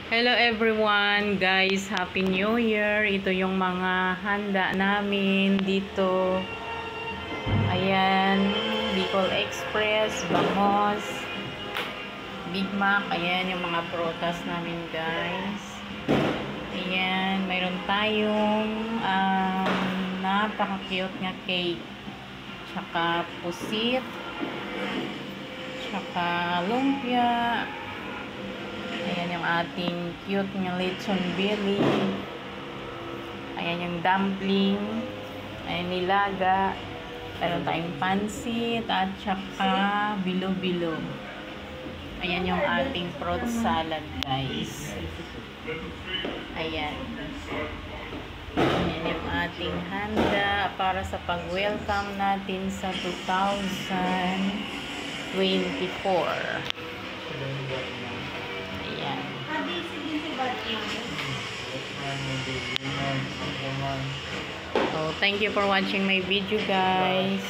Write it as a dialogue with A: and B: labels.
A: Hello everyone, guys, Happy New Year. Ito yung mga handa namin dito. Ayan, Bicol Express, Bangos, Big Mac. Ayan yung mga prutas namin, guys. Ayan, mayroon tayong napaka-cute nga cake. Tsaka pusit. Tsaka lumpia. Ayan yung ating cute ng lechon belly. Ayan yung dumpling. Ayan nilaga. Meron tayong pansit at saka bilo-bilo. Ayan yung ating fruit salad, guys. Ayan. Ayan yung ating handa para sa pag-welcome natin sa 2024. Ayan. So, thank you for watching my video, guys.